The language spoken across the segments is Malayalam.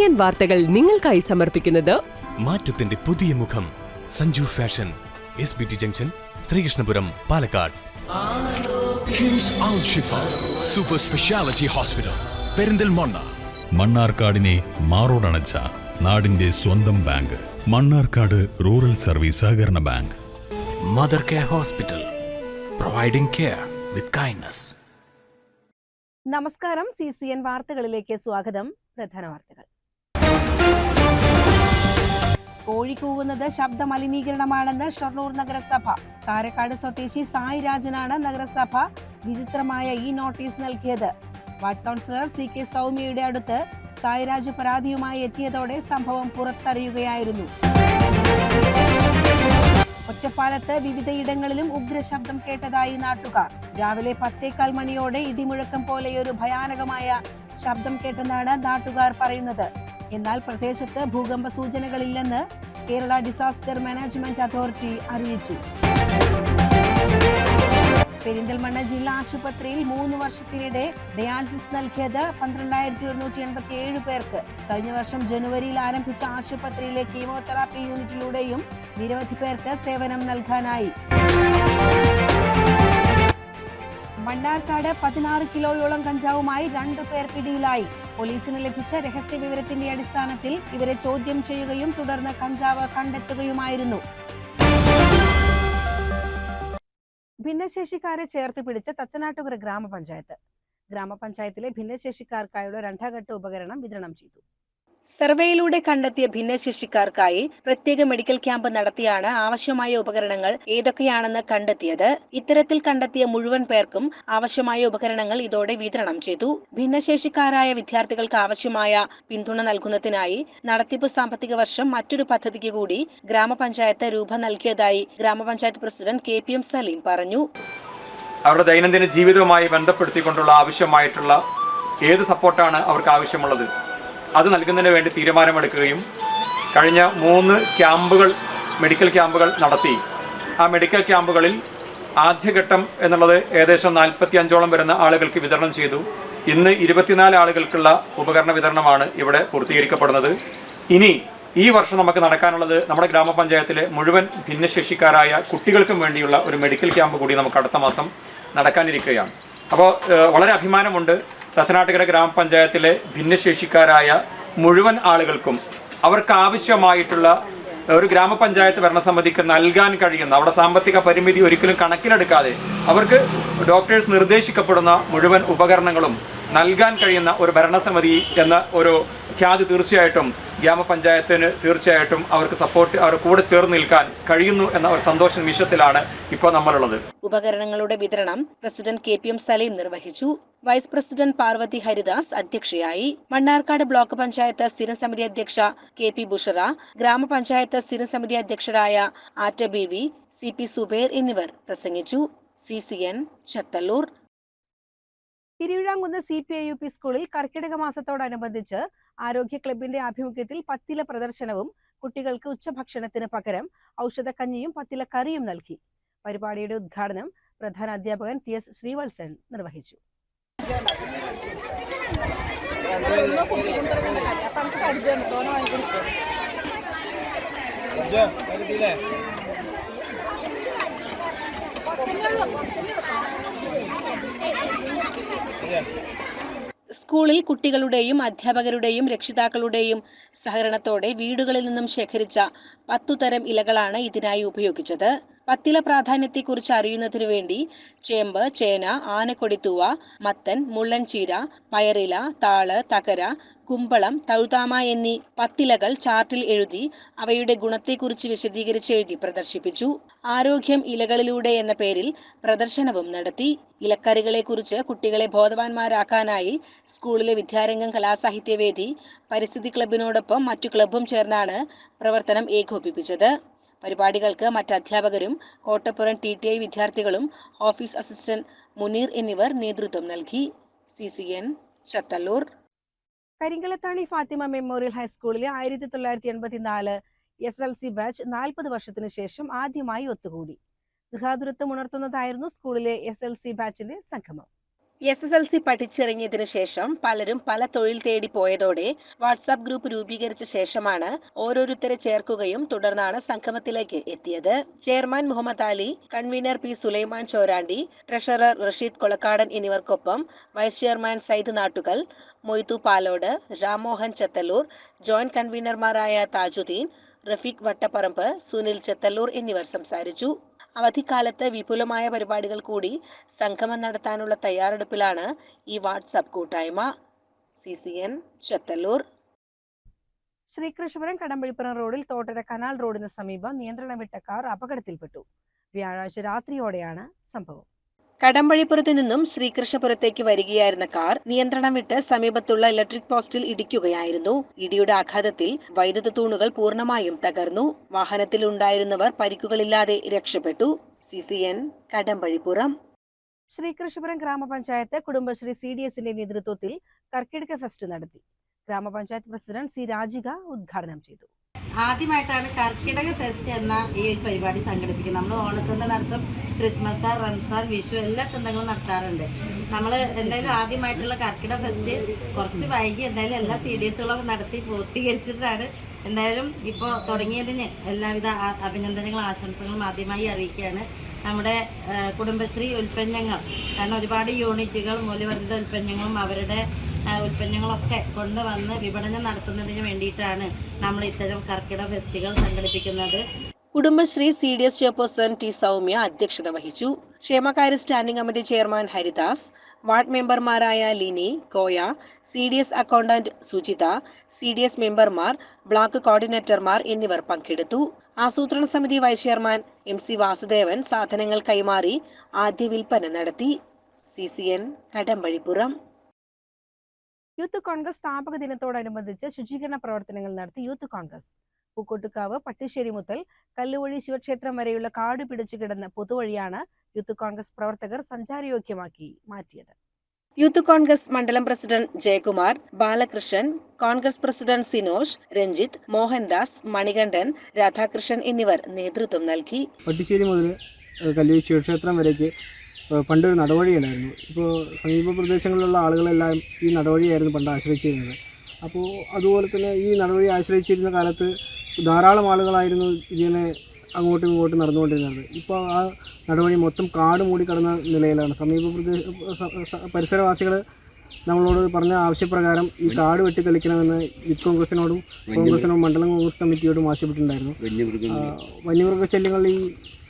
CCN വാർത്തകൾ നിങ്ങൾക്കായി സമർപ്പിക്കുന്നത് മാറ്റത്തിന്റെ പുതിയ മുഖം Sanju fashion SBT junction Sreekrishnapuram Palakkad. KIMS Al Shifa super speciality hospital Perinthalmanna. മണ്ണാർക്കാടിനെ മാറോടണച്ച നാടിന്റെ സ്വന്തം ബാങ്ക് മണ്ണാർക്കാട് റൂറൽ സർവീസ് സഹകരണ bank. Mother care hospital providing care with kindness. നമസ്കാരം. CCN വാർത്തകളിലേക്ക് സ്വാഗതം. പ്രധാന വാർത്തകൾ. കോഴി കൂവുന്നത് ശബ്ദ മലിനീകരണമാണെന്ന് ഷൊർണൂർ നഗരസഭ. കാരക്കാട് സ്വദേശി സായി രാജനാണ് നഗരസഭ വിചിത്രമായ ഈ നോട്ടീസ് നൽകിയത്. വാർഡ് കൗൺസിലർ CK സൗമ്യയുടെ അടുത്ത് സായിരാജ് പരാതിയുമായി എത്തിയതോടെ സംഭവം പുറത്തറിയുകയായിരുന്നു. ഒറ്റപ്പാലത്ത് വിവിധയിടങ്ങളിലും ഉഗ്രശബ്ദം കേട്ടതായി നാട്ടുകാർ. രാവിലെ 10:15 മണിയോടെ ഇടിമുഴക്കം പോലെയൊരു ഭയാനകമായ ശബ്ദം കേട്ടെന്നാണ് നാട്ടുകാർ പറയുന്നത്. എന്നാൽ പ്രദേശത്ത് ഭൂകമ്പ സൂചനകളില്ലെന്ന് കേരള ഡിസാസ്റ്റർ മാനേജ്മെന്റ് അതോറിറ്റി അറിയിച്ചു. പെരിന്തൽമണ്ണ ജില്ലാ ആശുപത്രിയിൽ 3 വർഷത്തിനിടെ ഡയാലിസിസ് നൽകിയത് 12,187 പേർക്ക്. കഴിഞ്ഞ വർഷം ജനുവരിയിൽ ആരംഭിച്ച ആശുപത്രിയിലെ കീമോതെറാപ്പി യൂണിറ്റിലൂടെയും നിരവധി പേർക്ക് സേവനം നൽകാനായി. മണ്ണാർക്കാട് 16 കിലോയോളം കഞ്ചാവുമായി 2 പേർ പിടിയിലായി. പോലീസിന് ലഭിച്ച രഹസ്യ വിവരത്തിന്റെ അടിസ്ഥാനത്തിൽ ഇവരെ ചോദ്യം ചെയ്യുകയും തുടർന്ന് കഞ്ചാവ് കണ്ടെത്തുകയുമായിരുന്നു. ഭിന്നശേഷിക്കാരെ ചേർത്ത് പിടിച്ച തച്ചനാട്ടുകര ഗ്രാമപഞ്ചായത്തിലെ ഭിന്നശേഷിക്കാർക്കായുള്ള 2ാം ഘട്ട ഉപകരണം വിതരണം ചെയ്തു. സർവേയിലൂടെ കണ്ടെത്തിയ ഭിന്നശേഷിക്കാർക്കായി പ്രത്യേക മെഡിക്കൽ ക്യാമ്പ് നടത്തിയാണ് ആവശ്യമായ ഉപകരണങ്ങൾ ഏതൊക്കെയാണെന്ന് കണ്ടെത്തിയത്. ഇത്തരത്തിൽ കണ്ടെത്തിയ മുഴുവൻ പേർക്കും ആവശ്യമായ ഉപകരണങ്ങൾ ഇതോടെ വിതരണം ചെയ്തു. ഭിന്നശേഷിക്കാരായ വിദ്യാർത്ഥികൾക്ക് ആവശ്യമായ പിന്തുണ നൽകുന്നതിനായി നടത്തിപ്പ് സാമ്പത്തിക വർഷം മറ്റൊരു പദ്ധതിക്ക് കൂടി ഗ്രാമപഞ്ചായത്ത് രൂപം നൽകിയതായി ഗ്രാമപഞ്ചായത്ത് പ്രസിഡന്റ് KPM സലീം പറഞ്ഞു. അവരുടെ ദൈനംദിന ജീവിതവുമായി ബന്ധപ്പെടുത്തിക്കൊണ്ടുള്ള ആവശ്യമായിട്ടുള്ള ഏത് സപ്പോർട്ടാണ് അവർക്ക് ആവശ്യമുള്ളത് അത് നൽകുന്നതിന് വേണ്ടി തീരുമാനമെടുക്കുകയും കഴിഞ്ഞ 3 മെഡിക്കൽ ക്യാമ്പുകൾ നടത്തി. ആ മെഡിക്കൽ ക്യാമ്പുകളിൽ ആദ്യഘട്ടം എന്നുള്ളത് ഏകദേശം 45ഓളം വരുന്ന ആളുകൾക്ക് വിതരണം ചെയ്തു. ഇന്ന് 24 ആളുകൾക്കുള്ള ഉപകരണ വിതരണമാണ് ഇവിടെ പൂർത്തീകരിക്കപ്പെടുന്നത്. ഇനി ഈ വർഷം നമുക്ക് നടക്കാനുള്ളത് നമ്മുടെ ഗ്രാമപഞ്ചായത്തിലെ മുഴുവൻ ഭിന്നശേഷിക്കാരായ കുട്ടികൾക്കും വേണ്ടിയുള്ള ഒരു മെഡിക്കൽ ക്യാമ്പ് കൂടി നമുക്ക് അടുത്ത മാസം നടക്കാനിരിക്കുകയാണ്. അപ്പോൾ വളരെ അഭിമാനമുണ്ട്. തച്ചനാട്ടുകര ഗ്രാമപഞ്ചായത്തിലെ ഭിന്നശേഷിക്കാരായ മുഴുവൻ ആളുകൾക്കും അവർക്ക് ആവശ്യമായിട്ടുള്ള ഒരു ഗ്രാമപഞ്ചായത്ത് ഭരണസമിതിക്ക് നൽകാൻ കഴിയുന്ന അവിടെ സാമ്പത്തിക പരിമിതി ഒരിക്കലും കണക്കിലെടുക്കാതെ അവർക്ക് ഡോക്ടേഴ്സ് നിർദ്ദേശിക്കപ്പെടുന്ന മുഴുവൻ ഉപകരണങ്ങളും നൽകാൻ കഴിയുന്ന ഒരു ഭരണസമിതി എന്ന ഒരു ഖ്യാതി തീർച്ചയായിട്ടും ഗ്രാമപഞ്ചായത്തിന് അവർക്ക് സപ്പോർട്ട് അവർ കൂടെ ചേർന്ന് നിൽക്കാൻ കഴിയുന്നു എന്ന ഒരു സന്തോഷ നിമിഷത്തിലാണ് ഇപ്പോൾ നമ്മളുള്ളത്. ഉപകരണങ്ങളുടെ വിതരണം പ്രസിഡന്റ് KPM സലീം നിർവഹിച്ചു. വൈസ് പ്രസിഡന്റ് പാർവതി ഹരിദാസ് അധ്യക്ഷയായി. മണ്ണാർക്കാട് ബ്ലോക്ക് പഞ്ചായത്ത് സ്ഥിരം സമിതി അധ്യക്ഷ KP ബുഷറ, ഗ്രാമപഞ്ചായത്ത് സ്ഥിരം സമിതി അധ്യക്ഷരായ ആറ്റ BV, CP സുബൈർ എന്നിവർ പ്രസംഗിച്ചു. CCN ചത്തല്ലൂർ. തിരുവിഴാംകുന്ന് CPIUP സ്കൂളിൽ കർക്കിടക മാസത്തോടനുബന്ധിച്ച് ആരോഗ്യ ക്ലബിന്റെ ആഭിമുഖ്യത്തിൽ പത്തില പ്രദർശനവും കുട്ടികൾക്ക് ഉച്ചഭക്ഷണത്തിന് പകരം ഔഷധക്കഞ്ഞിയും പത്തില കറിയും നൽകി. പരിപാടിയുടെ ഉദ്ഘാടനം പ്രധാന അധ്യാപകൻ TS ശ്രീവത്സൻ നിർവഹിച്ചു. സ്കൂളിൽ കുട്ടികളുടെയും അധ്യാപകരുടെയും രക്ഷിതാക്കളുടെയും സഹകരണത്തോടെ വീടുകളിൽ നിന്നും ശേഖരിച്ച 10 തരം ഇലകളാണ് ഇതിനായി ഉപയോഗിച്ചത്. പത്തില പ്രാധാന്യത്തെക്കുറിച്ച് അറിയുന്നതിനു വേണ്ടി ചേമ്പ്, ചേന, ആനക്കൊടിത്തൂവ, മത്തൻ, മുള്ളൻചീര, പയറില, താള്, തകര, കുമ്പളം, തഴുതാമ എന്നീ 10 ഇലകൾ ചാർട്ടിൽ എഴുതി അവയുടെ ഗുണത്തെക്കുറിച്ച് വിശദീകരിച്ചെഴുതി പ്രദർശിപ്പിച്ചു. ആരോഗ്യം ഇലകളിലൂടെ എന്ന പേരിൽ പ്രദർശനവും നടത്തി. ഇലക്കറികളെക്കുറിച്ച് കുട്ടികളെ ബോധവാന്മാരാക്കാനായി സ്കൂളിലെ വിദ്യാരംഗം കലാസാഹിത്യവേദി പരിസ്ഥിതി ക്ലബിനോടൊപ്പം മറ്റു ക്ലബും ചേർന്നാണ് പ്രവർത്തനം ഏകോപിപ്പിച്ചത്. പരിപാടികൾക്ക് മറ്റ് അധ്യാപകരും കോട്ടപ്പുറം TTI വിദ്യാർത്ഥികളും ഓഫീസ് അസിസ്റ്റന്റ് മുനീർ എന്നിവർ നേതൃത്വം നൽകി. CCN ചത്തല്ലൂർ. കരിങ്കലത്താണി ഫാത്തിമ മെമ്മോറിയൽ ഹൈസ്കൂളിലെ 1984 SLC ബാച്ച് 40 വർഷത്തിനു ശേഷം ആദ്യമായി ഒത്തുകൂടി. ഗൃഹാതുരത്വം ഉണർത്തുന്നതായിരുന്നു സ്കൂളിലെ SLC ബാച്ചിന്റെ സംഗമം. SSLC പഠിച്ചിറങ്ങിയതിനു ശേഷം പലരും പല തൊഴിൽ തേടി പോയതോടെ വാട്സാപ്പ് ഗ്രൂപ്പ് രൂപീകരിച്ച ശേഷമാണ് ഓരോരുത്തരെ ചേർക്കുകയും തുടർന്നാണ് സംഗമത്തിലേക്ക് എത്തിയത്. Chairman Muhammad Ali, convener P Sulaiman Chorandi, treasurer Rasheed Kolakkadan എന്നിവർക്കൊപ്പം vice chairman Sayyid Nattukal, Moidu Palode, Rammohan Chethallur, joint കൺവീനർമാരായ താജുദ്ദീൻ, റഫീഖ് വട്ടപ്പറമ്പ്, സുനിൽ ചെത്തല്ലൂർ എന്നിവർ സംസാരിച്ചു. അവധിക്കാലത്ത് വിപുലമായ പരിപാടികൾ കൂടി സംഗമം നടത്താനുള്ള തയ്യാറെടുപ്പിലാണ് ഈ വാട്സാപ്പ് കൂട്ടായ്മ. CCN ചെത്തല്ലൂർ. ശ്രീകൃഷ്ണപുരം കടമ്പഴിപ്പുറം റോഡിൽ തോട്ടര കനാൽ റോഡിന് സമീപം നിയന്ത്രണം വിട്ട കാർ അപകടത്തിൽപ്പെട്ടു. വ്യാഴാഴ്ച രാത്രിയോടെയാണ് സംഭവം. കടമ്പഴിപ്പുറത്തു നിന്നും ശ്രീകൃഷ്ണപുരത്തേക്ക് വരികയായിരുന്ന കാർ നിയന്ത്രണം വിട്ട് സമീപത്തുള്ള ഇലക്ട്രിക് പോസ്റ്റിൽ ഇടിക്കുകയായിരുന്നു. ഇടിയുടെ ആഘാതത്തിൽ വൈദ്യുത തൂണുകൾ പൂർണ്ണമായും തകർന്നു. വാഹനത്തിലുണ്ടായിരുന്നവർ പരിക്കുകളില്ലാതെ രക്ഷപ്പെട്ടു. CCN കടമ്പഴിപ്പുറം. ശ്രീകൃഷ്ണപുരം ഗ്രാമപഞ്ചായത്ത് കുടുംബശ്രീ CDSന്റെ നേതൃത്വത്തിൽ കർക്കിടക ഫെസ്റ്റ് നടത്തി. ഗ്രാമപഞ്ചായത്ത് പ്രസിഡന്റ് C രാജിക ഉദ്ഘാടനം ചെയ്തു. ആദ്യമായിട്ടാണ് കർക്കിടക ഫെസ്റ്റ് എന്ന ഈ ഒരു പരിപാടി സംഘടിപ്പിക്കുന്നത്. നമ്മൾ ഓണച്ചന്ത നടത്തും, ക്രിസ്മസ്, റംസാൻ, വിഷു എല്ലാ ചന്തകളും നടത്താറുണ്ട്. നമ്മൾ എന്തായാലും ആദ്യമായിട്ടുള്ള കർക്കിടക ഫെസ്റ്റ് കുറച്ച് വൈകി എന്തായാലും എല്ലാ CDSകളും നടത്തി പൂർത്തീകരിച്ചിട്ടാണ് എന്തായാലും ഇപ്പോൾ തുടങ്ങിയതിന് എല്ലാവിധ അഭിനന്ദനങ്ങളും ആശംസകളും ആദ്യമായി അറിയിക്കുകയാണ്. നമ്മുടെ കുടുംബശ്രീ ഉൽപ്പന്നങ്ങൾ, കാരണം ഒരുപാട് യൂണിറ്റുകൾ മൂല്യവർദ്ധിത ഉൽപ്പന്നങ്ങളും അവരുടെ ഉൽപ്പന്നങ്ങളൊക്കെ കൊണ്ടുവന്ന് വിപണനം നടത്തുന്നതിന് വേണ്ടിയിട്ടാണ് നമ്മൾ ഇത്തരം കർക്കിടക ഫെസ്റ്റുകൾ സംഘടിപ്പിക്കുന്നത്. Kudumbashree CDS chairperson T Soumya അധ്യക്ഷത വഹിച്ചു. ക്ഷേമകാര്യ standing committee chairman Haridas, ward മെമ്പർമാരായ Lini, Koya, CDS accountant Sujitha, CDS മെമ്പർമാർ, ബ്ലോക്ക് കോർഡിനേറ്റർമാർ എന്നിവർ പങ്കെടുത്തു. ആസൂത്രണ സമിതി വൈസ് ചെയർമാൻ MC വാസുദേവൻ സാധനങ്ങൾ കൈമാറി ആദ്യ വിൽപ്പന നടത്തി. CCN കടമ്പഴിപ്പുറം. യൂത്ത് കോൺഗ്രസ് സ്ഥാപക ദിനത്തോടനുബന്ധിച്ച് ശുചീകരണ പ്രവർത്തനങ്ങൾ നടത്തി യൂത്ത് കോൺഗ്രസ്. പൂക്കോട്ടുകാവ്, പട്ടിശ്ശേരി മുതൽ കല്ലുവഴി ശിവക്ഷേത്രം വരെയുള്ള കാട് പിടിച്ചു കിടന്ന പൊതുവഴിയാണ് യൂത്ത് കോൺഗ്രസ് പ്രവർത്തകർ സഞ്ചാരയോഗ്യമാക്കി മാറ്റിയത്. യൂത്ത് കോൺഗ്രസ് മണ്ഡലം പ്രസിഡന്റ് ജയകുമാർ, ബാലകൃഷ്ണൻ, കോൺഗ്രസ് പ്രസിഡന്റ് സിനോഷ്, രഞ്ജിത്ത്, മോഹൻദാസ്, മണികണ്ഠൻ, രാധാകൃഷ്ണൻ എന്നിവർ നേതൃത്വം നൽകി. പട്ടിശ്ശേരി മുതൽ കല്ലുവഴി ശിവക്ഷേത്രം വരേക്ക് പണ്ടൊരു നടവഴിയുണ്ടായിരുന്നു. ഇപ്പോൾ സമീപ പ്രദേശങ്ങളിലുള്ള ആളുകളെല്ലാം ഈ നടവഴിയായിരുന്നു പണ്ട് ആശ്രയിച്ചിരുന്നത്. അപ്പോൾ അതുപോലെ തന്നെ ഈ നടവഴി ആശ്രയിച്ചിരുന്ന കാലത്ത് ധാരാളം ആളുകളായിരുന്നു ഇതിനെ അങ്ങോട്ടും ഇങ്ങോട്ടും നടന്നുകൊണ്ടിരുന്നത്. ഇപ്പോൾ ആ നടവഴി മൊത്തം കാട് മൂടി കിടന്ന നിലയിലാണ്. പരിസരവാസികൾ നമ്മളോട് പറഞ്ഞ ആവശ്യപ്രകാരം ഈ കാട് വെട്ടിത്തെളിക്കണമെന്ന് യൂത്ത് കോൺഗ്രസിനോടും മണ്ഡലം കോൺഗ്രസ് കമ്മിറ്റിയോടും ആവശ്യപ്പെട്ടിട്ടുണ്ടായിരുന്നു. വന്യമൃഗശല്യങ്ങൾ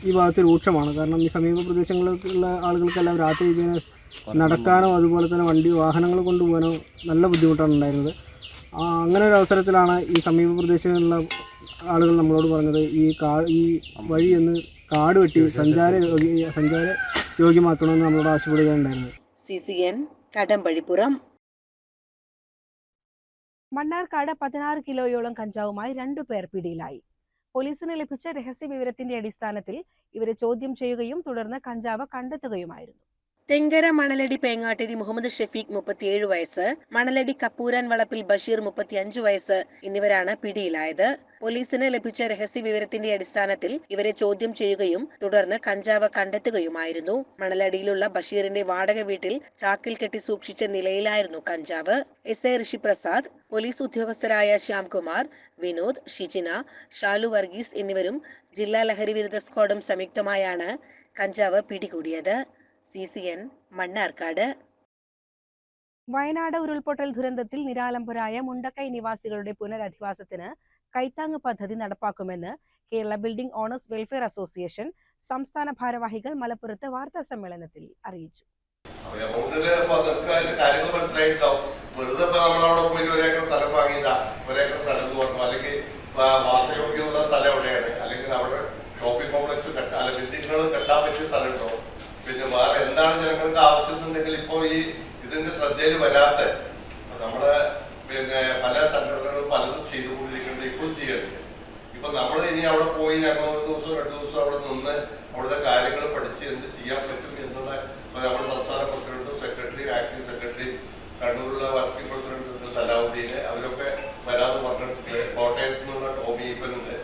ഈ ഭാഗത്ത് രൂക്ഷമാണ്. കാരണം ഈ സമീപ പ്രദേശങ്ങളിലുള്ള ആളുകൾക്കെല്ലാം രാത്രി ഇതിനെ നടക്കാനോ അതുപോലെ തന്നെ വാഹനങ്ങൾ കൊണ്ടുപോകാനോ നല്ല ബുദ്ധിമുട്ടാണ് ഉണ്ടായിരുന്നത്. അങ്ങനെ ഒരു അവസരത്തിലാണ് ഈ സമീപ പ്രദേശങ്ങളിലുള്ള ആളുകൾ നമ്മളോട് പറഞ്ഞത് ഈ വഴിയൊന്ന് കാട് വെട്ടി സഞ്ചാര യോഗ്യമാക്കണമെന്ന് നമ്മളോട് ആവശ്യപ്പെടുകയുണ്ടായിരുന്നത്. CCN കടമ്പഴിപ്പുറം. മണ്ണാർക്കാട് 16 കിലോയോളം കഞ്ചാവുമായി 2 പേർ പിടിയിലായി. പോലീസിന് ലഭിച്ച രഹസ്യ വിവരത്തിന്റെ അടിസ്ഥാനത്തിൽ ഇവരെ ചോദ്യം ചെയ്യുകയും തുടർന്ന് കഞ്ചാവ് കണ്ടെത്തുകയുമായിരുന്നു. തെങ്കര മണലടി പേങ്ങാട്ടേരി മുഹമ്മദ് ഷെഫീഖ് 37 വയസ്സ്, മണലടി കപ്പൂരാൻ വളപ്പിൽ ബഷീർ 35 വയസ്സ് എന്നിവരാണ് പിടിയിലായത്. പോലീസിന് ലഭിച്ച രഹസ്യ വിവരത്തിന്റെ അടിസ്ഥാനത്തിൽ ഇവരെ ചോദ്യം ചെയ്യുകയും തുടർന്ന് കഞ്ചാവ് കണ്ടെത്തുകയുമായിരുന്നു. മണലടിയിലുള്ള ബഷീറിന്റെ വാടക വീട്ടിൽ ചാക്കിൽ കെട്ടി സൂക്ഷിച്ച നിലയിലായിരുന്നു കഞ്ചാവ്. SI ഋഷിപ്രസാദ്, പോലീസ് ഉദ്യോഗസ്ഥരായ ശ്യാംകുമാർ, വിനോദ്, ഷിജിന, ഷാലു വർഗീസ് എന്നിവരും ജില്ലാ ലഹരി വിരുദ്ധ സ്ക്വാഡും സംയുക്തമായാണ് കഞ്ചാവ് പിടികൂടിയത്. CCN മണ്ണാർക്കാട്. വയനാട് ഉരുൾപൊട്ടൽ ദുരന്തത്തിൽ നിരാലംബരായ മുണ്ടക്കൈ നിവാസികളുടെ പുനരധിവാസത്തിന് കൈത്താങ് പദ്ധതി നടപ്പാക്കുമെന്ന് Kerala building owners welfare association സംസ്ഥാന ഭാരവാഹികൾ മലപ്പുറത്ത് വാർത്താ സമ്മേളനത്തിൽ അറിയിച്ചു. ഷോപ്പിംഗ് കോംപ്ലക്സ് ബിൽഡിങ്ങുകൾ കെട്ടാൻ പറ്റിയ സ്ഥലമുണ്ടോ, പിന്നെ വേറെ എന്താണ് ജനങ്ങൾക്ക് ആവശ്യമുണ്ടെങ്കിൽ ഇപ്പോൾ ഇതിന്റെ ശ്രദ്ധയിൽ വരാത്ത നമ്മള് പല സംഘടനകളും പലതും ചെയ്തുകൊണ്ടിരിക്കുന്നത് ഇപ്പോഴും ചെയ്യരുത്. ഇപ്പൊ നമ്മൾ ഇനി അവിടെ പോയി ഞങ്ങൾ 1 ദിവസം 2 ദിവസം അവിടെ നിന്ന് അവിടുത്തെ കാര്യങ്ങൾ പഠിച്ച് എന്ത് ചെയ്യാൻ പറ്റും എന്നുള്ള നമ്മുടെ സംസ്ഥാന പ്രസിഡന്റും സെക്രട്ടറി, ആക്ടിംഗ് സെക്രട്ടറി, കണ്ണൂരിലുള്ള വർക്കിംഗ് പ്രസിഡന്റ് സലാഹുദ്ദീന് അവരൊക്കെ വരാതെ പറഞ്ഞിട്ടുണ്ട്. കോട്ടയത്ത് നിന്നുള്ള ടോമി ഈപ്പനുണ്ട്.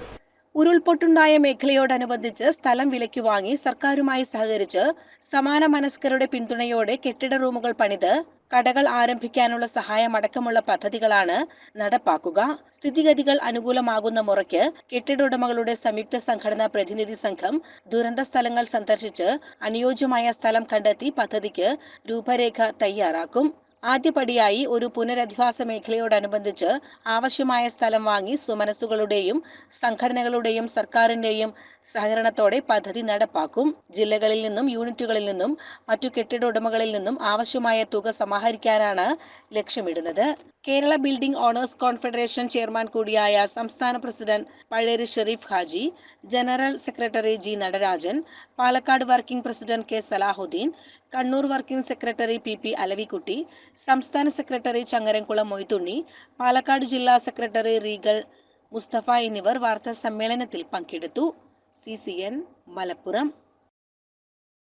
ഉരുൾപൊട്ടുണ്ടായ മേഖലയോടനുബന്ധിച്ച് സ്ഥലം വിലയ്ക്ക് വാങ്ങി സർക്കാരുമായി സഹകരിച്ച് സമാന മനസ്കരുടെ പിന്തുണയോടെ കെട്ടിട റൂമുകൾ പണിത് കടകൾ ആരംഭിക്കാനുള്ള സഹായമടക്കമുള്ള പദ്ധതികളാണ് നടപ്പാക്കുക. സ്ഥിതിഗതികൾ അനുകൂലമാകുന്ന മുറയ്ക്ക് കെട്ടിട ഉടമകളുടെ സംയുക്ത സംഘടനാ പ്രതിനിധി സംഘം ദുരന്ത സ്ഥലങ്ങൾ സന്ദർശിച്ച് അനുയോജ്യമായ സ്ഥലം കണ്ടെത്തി പദ്ധതിക്ക് രൂപരേഖ തയ്യാറാക്കും. ആദ്യപടിയായി ഒരു പുനരധിവാസ മേഖലയോടനുബന്ധിച്ച് ആവശ്യമായ സ്ഥലം വാങ്ങി സ്വമനസ്സുകളുടെയും സംഘടനകളുടെയും സർക്കാരിന്റെയും സഹകരണത്തോടെ പദ്ധതി നടപ്പാക്കും. ജില്ലകളിൽ നിന്നും യൂണിറ്റുകളിൽ നിന്നും മറ്റു കെട്ടിട ഉടമകളിൽ നിന്നും ആവശ്യമായ തുക സമാഹരിക്കാനാണ് ലക്ഷ്യമിടുന്നത്. Kerala building owners confederation chairman കൂടിയായ സംസ്ഥാന president Pazheri Sharif Haji, general secretary G Natarajan, Palakkad working president K Salahuddin, Kannur working secretary P Alavikutty, സംസ്ഥാന സെക്രട്ടറി ചങ്ങരംകുളം മൊയ്തുണ്ണി, പാലക്കാട് ജില്ലാ സെക്രട്ടറി റീഗൽ മുസ്തഫ എന്നിവർ വാർത്താ സമ്മേളനത്തിൽ പങ്കെടുത്തു. CCN മലപ്പുറം.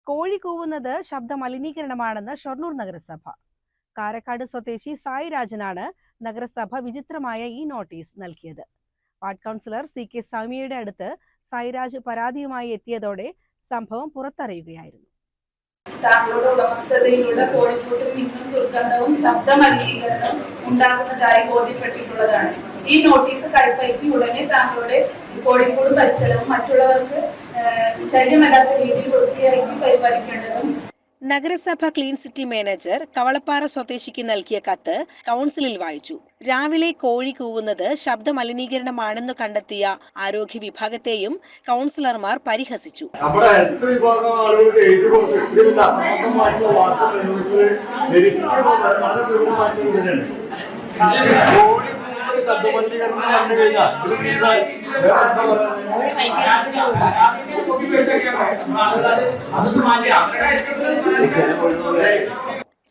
കോഴി കൂവുന്നത് ശബ്ദ മലിനീകരണമാണെന്ന് ഷൊർണൂർ നഗരസഭ. കാരക്കാട് സ്വദേശി സായി രാജനാണ് നഗരസഭ വിചിത്രമായ ഈ നോട്ടീസ് നൽകിയത്. വാർഡ് കൗൺസിലർ CK സൗമ്യയുടെ അടുത്ത് സായിരാജ് പരാതിയുമായി എത്തിയതോടെ സംഭവം പുറത്തറിയുകയായിരുന്നു. താങ്കളുടെ ഉടമസ്ഥതയിലുള്ള കോഴിക്കൂട്ടിൽ നിന്നും ദുർഗന്ധവും ശബ്ദ മലിനീകരണവും ഉണ്ടാകുന്നതായി ബോധ്യപ്പെട്ടിട്ടുള്ളതാണ്. ഈ നോട്ടീസ് കൈപ്പറ്റി ഉടനെ താങ്കളുടെ കോഴിക്കോട് പരിസരവും മറ്റുള്ളവർക്ക് ശല്യമല്ലാത്ത രീതിയിൽ വൃത്തിയാക്കി പരിപാലിക്കേണ്ടതും. നഗരസഭ ക്ലീൻ സിറ്റി മാനേജർ കവളപ്പാറ സ്വദേശിക്ക് നൽകിയ കത്ത് കൗൺസിലിൽ വായിച്ചു. രാവിലെ കോഴി കൂവുന്നത് ശബ്ദ മലിനീകരണമാണെന്ന് കണ്ടെത്തിയ ആരോഗ്യ വിഭാഗത്തെയും കൗൺസിലർമാർ പരിഹസിച്ചു. ശബ്ദമലിനീകരണം പറഞ്ഞു കഴിഞ്ഞാൽ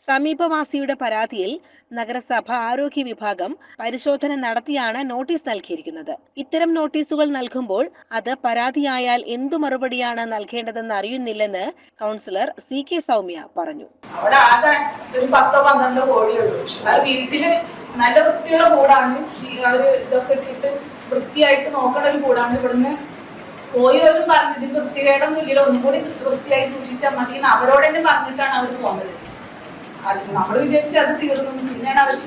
സമീപവാസിയുടെ പരാതിയിൽ നഗരസഭ ആരോഗ്യ വിഭാഗം പരിശോധന നടത്തിയാണ് നോട്ടീസ് നൽകിയിരിക്കുന്നത്. ഇത്തരം നോട്ടീസുകൾ നൽകുമ്പോൾ അത് പരാതിയായാൽ എന്തു മറുപടിയാണ് നൽകേണ്ടതെന്ന് അറിയുന്നില്ലെന്ന് കൗൺസിലർ CK സൗമ്യ പറഞ്ഞു. അവിടെ ആകെ ഒരു 10-12 കോഴിയുള്ളൂ. അത് വീട്ടില് നല്ല വൃത്തിയുള്ള കൂടാണ്. അവര് ഇതൊക്കെ ഇട്ടിട്ട് വൃത്തിയായിട്ട് നോക്കണ ഒരു കൂടാണ്. ഇവിടുന്ന് പോയവരും പറഞ്ഞു ഇത് വൃത്തികേടൊന്നും ഇല്ലല്ലോ, ഒന്നും കൂടി വൃത്തിയായി സൂക്ഷിച്ചാൽ മതി എന്ന് അവരോട് തന്നെ പറഞ്ഞിട്ടാണ് അവർ പോകുന്നത്. നമ്മൾ വിചാരിച്ച് അത് തീർന്നു. പിന്നെയാണ് അവർക്ക്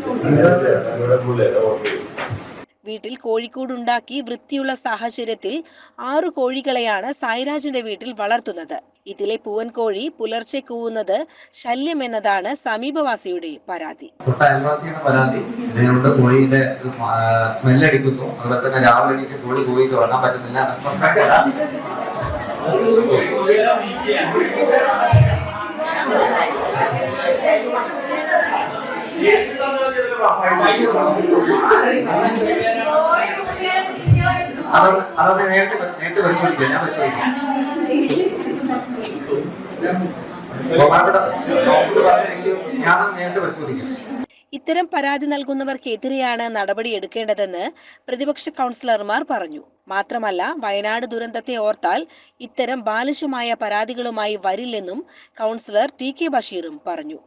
വീട്ടിൽ കോഴിക്കൂടുണ്ടാക്കി വൃത്തിയുള്ള സാഹചര്യത്തിൽ 6 കോഴികളെയാണ് സായിരാജിന്റെ വീട്ടിൽ വളർത്തുന്നത്. ഇതിലെ പൂവൻ കോഴി പുലർച്ചെ കൂവുന്നത് ശല്യമെന്നതാണ് സമീപവാസിയുടെ പരാതി. കോഴിയുടെ സ്മെല്ലടിക്കുന്നു, അതുപോലെ തന്നെ രാവിലെ എനിക്ക് കോഴി കൂവിക്ക് ഉറങ്ങാൻ പറ്റുന്നില്ല. അതൊക്കെ നേരിട്ട് പരിശോധിക്കാം. ഞാൻ പരിശോധിക്കാം. ഞാനും നേരിട്ട് പരിശോധിക്കാം. ഇത്തരം പരാതി നൽകുന്നവർക്കെതിരെയാണ് നടപടിയെടുക്കേണ്ടതെന്ന് പ്രതിപക്ഷ കൗൺസിലർമാർ പറഞ്ഞു. മാത്രമല്ല, വയനാട് ദുരന്തത്തെ ഓർത്താൽ ഇത്തരം ബാലിശമായ പരാതികളുമായി വരില്ലെന്നും കൗൺസിലർ TK ബഷീറും പറഞ്ഞു.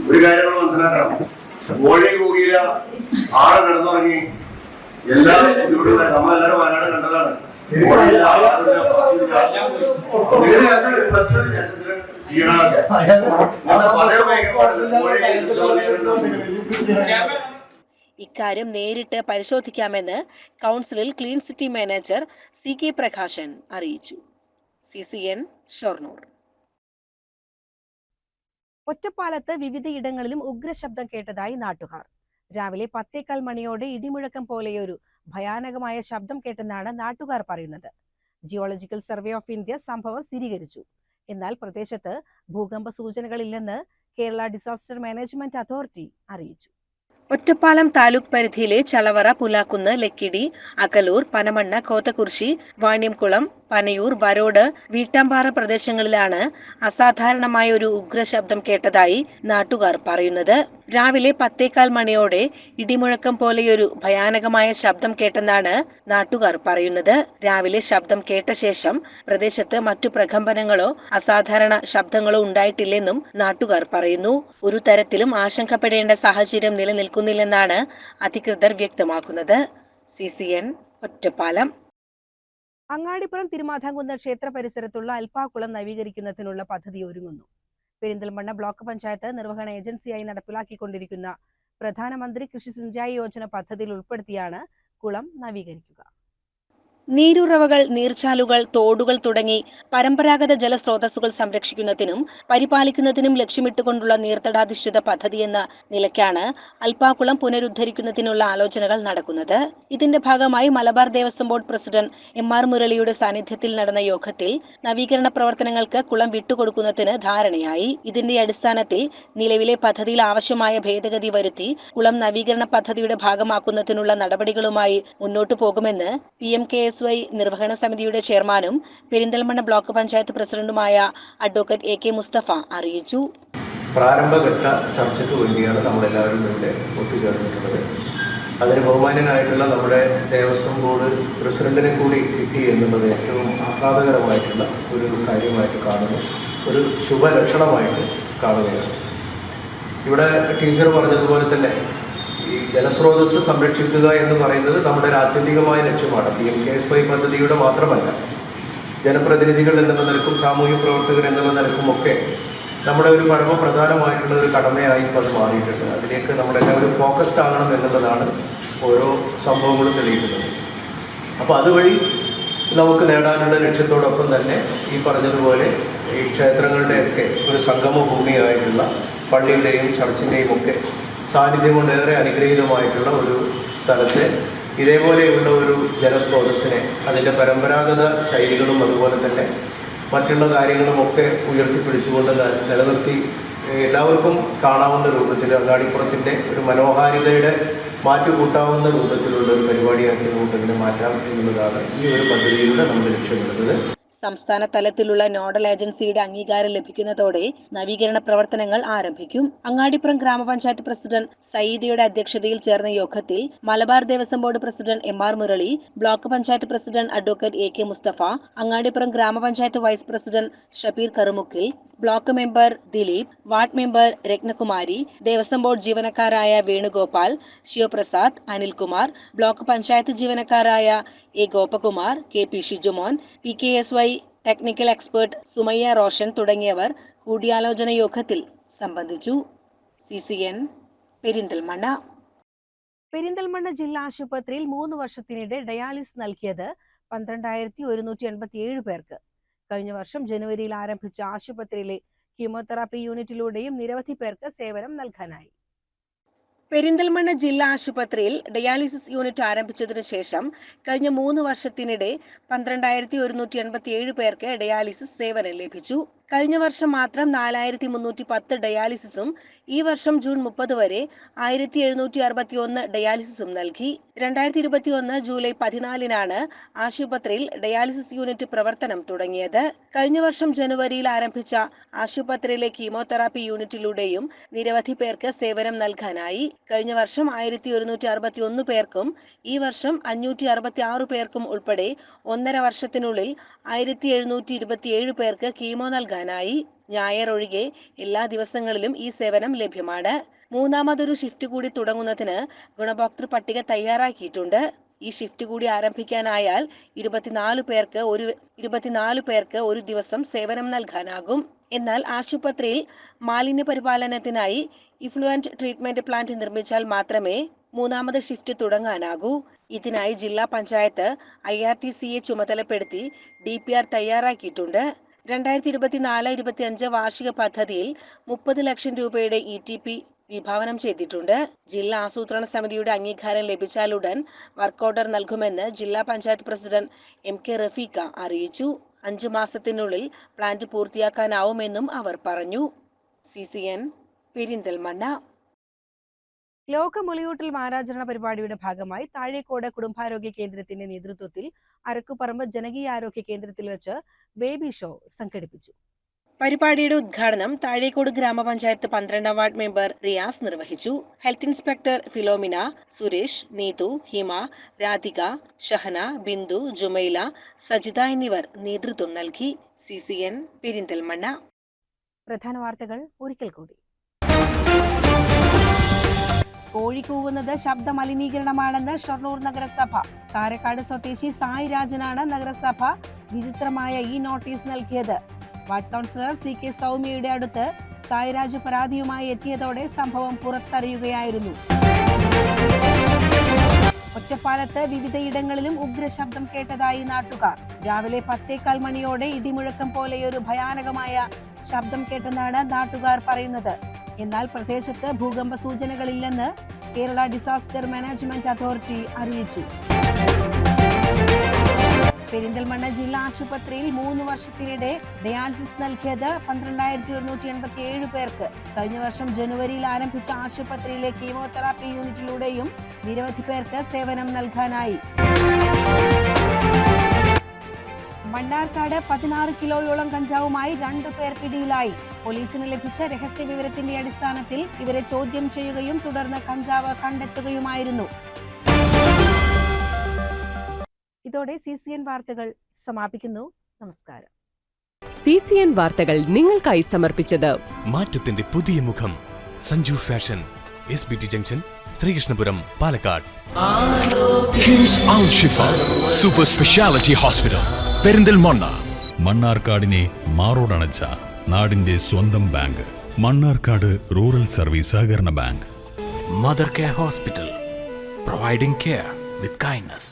ഒരു കാര്യം മനസ്സിലാക്കണം, കോഴി കൂകിയില്ല, ആളെ കിടന്നുറങ്ങി, എല്ലാം നമ്മളെല്ലാരും വയനാട് കണ്ടതാണ്. ഇക്കാര്യം നേരിട്ട് പരിശോധിക്കാമെന്ന് കൗൺസിലിൽ clean city manager CK Prakashan അറിയിച്ചു. CCN ഷൊർണൂർ. ഒറ്റപ്പാലത്ത് വിവിധയിടങ്ങളിലും ഉഗ്രശബ്ദം കേട്ടതായി നാട്ടുകാർ. രാവിലെ 10:15 മണിയോടെ ഇടിമുഴക്കം പോലെയൊരു ഭയാനകമായ ശബ്ദം കേട്ടെന്നാണ് നാട്ടുകാർ പറയുന്നത്. ജിയോളജിക്കൽ സർവേ ഓഫ് ഇന്ത്യ സംഭവം സ്ഥിരീകരിച്ചു. എന്നാൽ പ്രദേശത്ത് ഭൂകമ്പ സൂചനകളില്ലെന്ന് കേരള ഡിസാസ്റ്റർ മാനേജ്മെന്റ് അതോറിറ്റി അറിയിച്ചു. ഒറ്റപ്പാലം താലൂക്ക് പരിധിയിലെ ചളവറ, പുലാക്കുന്ന്, ലക്കിടി, അകലൂർ, പനമണ്ണ, കോത്തക്കുറിശി, വാണ്യംകുളം, പനയൂർ, വരോട്, വീട്ടാമ്പാറ പ്രദേശങ്ങളിലാണ് അസാധാരണമായ ഒരു ഉഗ്രശബ്ദം കേട്ടതായി നാട്ടുകാർ പറയുന്നത്. രാവിലെ 10:15 മണിയോടെ ഇടിമുഴക്കം പോലെയൊരു ഭയാനകമായ ശബ്ദം കേട്ടെന്നാണ് നാട്ടുകാർ പറയുന്നത്. രാവിലെ ശബ്ദം കേട്ട ശേഷം പ്രദേശത്ത് മറ്റു പ്രകമ്പനങ്ങളോ അസാധാരണ ശബ്ദങ്ങളോ ഉണ്ടായിട്ടില്ലെന്നും നാട്ടുകാർ പറയുന്നു. ഒരു തരത്തിലും ആശങ്കപ്പെടേണ്ട സാഹചര്യം നിലനിൽക്കുന്നില്ലെന്നാണ് അധികൃതർ വ്യക്തമാക്കുന്നത്. CCN ഒറ്റപ്പാലം. അങ്ങാടിപ്പുറം തിരുമാധാംകുന്ന് ക്ഷേത്ര പരിസരത്തുള്ള അൽപ്പാക്കുളം നവീകരിക്കുന്നതിനുള്ള പദ്ധതി ഒരുങ്ങുന്നു. പെരിന്തൽമണ്ണ ബ്ലോക്ക് പഞ്ചായത്ത് നിർവഹണ ഏജൻസിയായി നടപ്പിലാക്കിക്കൊണ്ടിരിക്കുന്ന പ്രധാനമന്ത്രി കൃഷി സിഞ്ചായി യോജന പദ്ധതിയിൽ ഉൾപ്പെടുത്തിയാണ് കുളം നവീകരിക്കുക. നീരുറവകൾ, നീർച്ചാലുകൾ, തോടുകൾ തുടങ്ങി പരമ്പരാഗത ജലസ്രോതസ്സുകൾ സംരക്ഷിക്കുന്നതിനും പരിപാലിക്കുന്നതിനും ലക്ഷ്യമിട്ടുകൊണ്ടുള്ള നീർത്തടാധിഷ്ഠിത പദ്ധതിയെന്ന നിലയ്ക്കാണ് അൽപ്പാക്കുളം പുനരുദ്ധരിക്കുന്നതിനുള്ള ആലോചനകൾ നടക്കുന്നത്. ഇതിന്റെ ഭാഗമായി Malabar Devaswom board president MR മുരളിയുടെ സാന്നിധ്യത്തിൽ നടന്ന യോഗത്തിൽ നവീകരണ പ്രവർത്തനങ്ങൾക്ക് കുളം വിട്ടുകൊടുക്കുന്നതിന് ധാരണയായി. ഇതിന്റെ അടിസ്ഥാനത്തിൽ നിലവിലെ പദ്ധതിയിൽ ആവശ്യമായ ഭേദഗതി വരുത്തി കുളം നവീകരണ പദ്ധതിയുടെ ഭാഗമാക്കുന്നതിനുള്ള നടപടികളുമായി മുന്നോട്ടു പോകുമെന്ന് PMKSY നിർവഹണ സമിതിയുടെ ചെയർമാനും പെരിന്തൽമണ്ണ ബ്ലോക്ക് പഞ്ചായത്ത് പ്രസിഡന്റുമായ അഡ്വക്കേറ്റ് AK മുസ്തഫ അറിയിച്ചു. പ്രാരംഭഘട്ട ചർച്ചയ്ക്ക് വേണ്ടിയാണ് നമ്മളെല്ലാവരും ഇവിടെ ഒത്തുചേർന്നിട്ടുള്ളത്. അതിന് ബഹുമാന്യനായിട്ടുള്ള നമ്മുടെ ദേവസ്വം ബോർഡ് പ്രസിഡന്റിനെ കൂടി കിട്ടി എന്നുള്ളത് ഏറ്റവും ആഹ്ലാദകരമായിട്ടുള്ള ഒരു കാര്യമായിട്ട് കാണുന്നു, ഒരു ശുഭലക്ഷണമായിട്ട് കാണുകയാണ്. ഇവിടെ ടീച്ചർ പറഞ്ഞതുപോലെ തന്നെ ഈ ജലസ്രോതസ് സംരക്ഷിക്കുക എന്ന് പറയുന്നത് നമ്മുടെ ഒരു ആത്യന്തികമായ ലക്ഷ്യമാണ്. PMKSY പദ്ധതിയുടെ മാത്രമല്ല, ജനപ്രതിനിധികൾ എന്നുള്ള നിലക്കും സാമൂഹ്യ പ്രവർത്തകർ എന്നുള്ള നിലക്കുമൊക്കെ നമ്മുടെ ഒരു പരമപ്രധാനമായിട്ടുള്ള ഒരു കടമയായി ഇപ്പോൾ അത് മാറിയിട്ടുണ്ട്. അതിലേക്ക് നമ്മളെല്ലാവരും ഫോക്കസ്ഡ് ആകണം എന്നുള്ളതാണ് ഓരോ സംഭവങ്ങളും തെളിയിക്കുന്നത്. അപ്പോൾ അതുവഴി നമുക്ക് നേടാനുള്ള ലക്ഷ്യത്തോടൊപ്പം തന്നെ ഈ പറഞ്ഞതുപോലെ ഈ ക്ഷേത്രങ്ങളുടെയൊക്കെ ഒരു സംഗമ ഭൂമിയായിട്ടുള്ള പള്ളിയുടെയും ചർച്ചിൻ്റെയും ഒക്കെ സാന്നിധ്യം കൊണ്ട് ഏറെ അനുഗ്രഹീതമായിട്ടുള്ള ഒരു സ്ഥലത്തെ ഇതേപോലെയുള്ള ഒരു ജലസ്രോതസ്സിനെ അതിൻ്റെ പരമ്പരാഗത ശൈലികളും അതുപോലെ തന്നെ മറ്റുള്ള കാര്യങ്ങളുമൊക്കെ ഉയർത്തിപ്പിടിച്ചുകൊണ്ട് നിലനിർത്തി എല്ലാവർക്കും കാണാവുന്ന രൂപത്തിൽ അങ്ങാടിപ്പുറത്തിൻ്റെ ഒരു മനോഹാരിതയുടെ മാറ്റുകൂട്ടാവുന്ന രൂപത്തിലുള്ള ഒരു പരിപാടിയാക്കി നമുക്ക് ഇതിനെ മാറ്റാം എന്നുള്ളതാണ് ഈ ഒരു പദ്ധതിയിലൂടെ നമ്മൾ ലക്ഷ്യമിടുന്നത്. സംസ്ഥാന തലത്തിലുള്ള നോഡൽ ഏജൻസിയുടെ അംഗീകാരം ലഭിക്കുന്നതോടെ നവീകരണ പ്രവർത്തനങ്ങൾ ആരംഭിക്കും. അങ്ങാടിപ്പുറം ഗ്രാമപഞ്ചായത്ത് പ്രസിഡന്റ് സയ്യിദയുടെ അധ്യക്ഷതയിൽ ചേർന്ന യോഗത്തിൽ Malabar Devaswom board president MR Murali, block panchayat president advocate AK Mustafa, Angadippuram grama panchayat vice president Shabeer Karumukkil, block member Dileep, ward member Rathnakumari, Devaswom board ജീവനക്കാരായ വേണുഗോപാൽ, ശിവപ്രസാദ്, അനിൽകുമാർ, ബ്ലോക്ക് പഞ്ചായത്ത് ജീവനക്കാരായ A Gopakumar, KP Shijumon, PKSY technical expert Sumayya Roshan തുടങ്ങിയവർ കൂടിയാലോചന യോഗത്തിൽ സംബന്ധിച്ചു. CCN പെരിന്തൽമണ്ണ. പെരിന്തൽമണ്ണ ജില്ലാ ആശുപത്രിയിൽ 3 വർഷത്തിനിടെ ഡയാലിസിസ് നൽകിയത് 12,187 പേർക്ക്. കഴിഞ്ഞ വർഷം ജനുവരിയിൽ ആരംഭിച്ച ആശുപത്രിയിലെ കീമോതെറാപ്പി യൂണിറ്റിലൂടെയും നിരവധി പേർക്ക് സേവനം നൽകാനായി. പെരിന്തൽമണ്ണ ജില്ലാ ആശുപത്രിയിൽ ഡയാലിസിസ് യൂണിറ്റ് ആരംഭിച്ചതിനു ശേഷം കഴിഞ്ഞ 3 വർഷത്തിനിടെ 12,187 പേർക്ക് ഡയാലിസിസ് സേവനം ലഭിച്ചു. കഴിഞ്ഞ വർഷം മാത്രം 4,310 ഡയാലിസിസും ഈ വർഷം ജൂൺ 30 വരെ 1,761 ഡയാലിസിസും നൽകി. 2021 ജൂലൈ 14-നാണ് ആശുപത്രിയിൽ ഡയാലിസിസ് യൂണിറ്റ് പ്രവർത്തനം തുടങ്ങിയത്. കഴിഞ്ഞ വർഷം ജനുവരിയിൽ ആരംഭിച്ച ആശുപത്രിയിലെ കീമോതെറാപ്പി യൂണിറ്റിലൂടെയും നിരവധി പേർക്ക് സേവനം നൽകാനായി. കഴിഞ്ഞ വർഷം 1,161 പേർക്കും ഈ വർഷം 566 പേർക്കും ഉൾപ്പെടെ 1.5 വർഷത്തിനുള്ളിൽ 1,727 പേർക്ക് കീമോ നൽകാനായി. ഞായർ ഒഴികെ എല്ലാ ദിവസങ്ങളിലും ഈ സേവനം ലഭ്യമാണ്. മൂന്നാമതൊരു ഷിഫ്റ്റ് കൂടി തുടങ്ങുന്നതിന് ഗുണഭോക്തൃ പട്ടിക തയ്യാറാക്കിയിട്ടുണ്ട്. ഈ ഷിഫ്റ്റ് കൂടി ആരംഭിക്കാനായാൽ 24 പേർക്ക് ഒരു ദിവസം സേവനം നൽകാനാകും. എന്നാൽ ആശുപത്രിയിൽ മാലിന്യ പരിപാലനത്തിനായി ഇഫ്ലുവന്റ് ട്രീറ്റ്മെന്റ് പ്ലാന്റ് നിർമ്മിച്ചാൽ മാത്രമേ മൂന്നാമത് ഷിഫ്റ്റ് തുടങ്ങാനാകൂ. ഇതിനായി ജില്ലാ പഞ്ചായത്ത് IRTCയെ ചുമതലപ്പെടുത്തി DPR തയ്യാറാക്കിയിട്ടുണ്ട്. 2024-25 വാർഷിക പദ്ധതിയിൽ 30 ലക്ഷം രൂപയുടെ ETP വിഭാവനം ചെയ്തിട്ടുണ്ട്. ജില്ലാ ആസൂത്രണ സമിതിയുടെ അംഗീകാരം ലഭിച്ചാലുടൻ വർക്ക് ഓർഡർ നൽകുമെന്ന് ജില്ലാ പഞ്ചായത്ത് പ്രസിഡന്റ് MK റഫീഖ അറിയിച്ചു. 5 മാസത്തിനുള്ളിൽ പ്ലാന്റ് പൂർത്തിയാക്കാനാവുമെന്നും അവർ പറഞ്ഞു. CCN പെരിന്തൽമണ്ണ. ലോക മുലയൂട്ടൽ വാരാചരണ പരിപാടിയുടെ ഭാഗമായി താഴേക്കോട് കുടുംബാരോഗ്യ കേന്ദ്രത്തിന്റെ നേതൃത്വത്തിൽ അരക്കുപറമ്പ് ജനകീയാരോഗ്യ കേന്ദ്രത്തിൽ വെച്ച് ബേബി ഷോ സംഘടിപ്പിച്ചു. പരിപാടിയുടെ ഉദ്ഘാടനം താഴേക്കോട് ഗ്രാമപഞ്ചായത്ത് 12-ാം വാർഡ് മെമ്പർ റിയാസ് നിർവഹിച്ചു. ഹെൽത്ത് ഇൻസ്പെക്ടർ ഫിലോമിന, സുരേഷ്, നീതു, ഹിമ, രാധിക, ഷഹന, ബിന്ദു, ജുമൈല, സജിത എന്നിവർ നേതൃത്വം നൽകി. CCN പെരിന്തൽമണ്ണ. പ്രധാന വാർത്തകൾ ഒരിക്കൽ കൂടി. കോഴി കൂവുന്നത് ശബ്ദ മലിനീകരണമാണെന്ന് ഷൊർണൂർ നഗരസഭ. കാരക്കാട് സ്വദേശി സായി രാജനാണ് നഗരസഭ വിചിത്രമായ ഈ നോട്ടീസ് നൽകിയത്. വാർഡ് കൗൺസിലർ CK സൗമ്യയുടെ അടുത്ത് സായിരാജ് പരാതിയുമായി എത്തിയതോടെ സംഭവം പുറത്തറിയുകയായിരുന്നു. ഒറ്റപ്പാലത്ത് വിവിധയിടങ്ങളിലും ഉഗ്രശബ്ദം കേട്ടതായി നാട്ടുകാർ. രാവിലെ 10:15 മണിയോടെ ഇടിമുഴക്കം പോലെയൊരു ഭയാനകമായ ശബ്ദം കേട്ടെന്നാണ് നാട്ടുകാർ പറയുന്നത്. എന്നാൽ പ്രദേശത്ത് ഭൂകമ്പ സൂചനകളില്ലെന്ന് കേരള ഡിസാസ്റ്റർ മാനേജ്മെന്റ് അതോറിറ്റി അറിയിച്ചു. പെരിന്തൽമണ്ണ ജില്ലാ ആശുപത്രിയിൽ 3 വർഷത്തിനിടെ ഡയാലിസിസ് നൽകിയത് 12,187 പേർക്ക്. കഴിഞ്ഞ വർഷം ജനുവരിയിൽ ആരംഭിച്ച ആശുപത്രിയിലെ കീമോതെറാപ്പി യൂണിറ്റിലൂടെയും നിരവധി പേർക്ക് സേവനം നൽകാനായി. മണ്ണാർക്കാട് 16 കിലോയോളം കഞ്ചാവുമായി 2 പേർ പിടിയിലായി. പോലീസിന് ലഭിച്ച രഹസ്യ വിവരത്തിന്റെ അടിസ്ഥാനത്തിൽ ഇവരെ ചോദ്യം ചെയ്യുകയും തുടർന്ന് കഞ്ചാവ് കണ്ടെത്തുകയുമായിരുന്നു. ഇതോടെ CCN വാർത്തകൾ സമാപിക്കുന്നു. നമസ്കാരം. CCN വാർത്തകൾ നിങ്ങൾക്കായി സമർപ്പിച്ചത് മാറ്റത്തിന്റെ പുതിയ മുഖം Sanju fashion SBT junction Sreekrishnapuram Palakkad. KIMS Al Shifa super speciality hospital Perinthalmanna. മണ്ണാർക്കാടിനെ മാറോടണച്ച നാടിന്റെ സ്വന്തം ബാങ്ക് മണ്ണാർക്കാട് റൂറൽ സർവീസ് സഹകരണ bank. Mother care hospital providing care with kindness.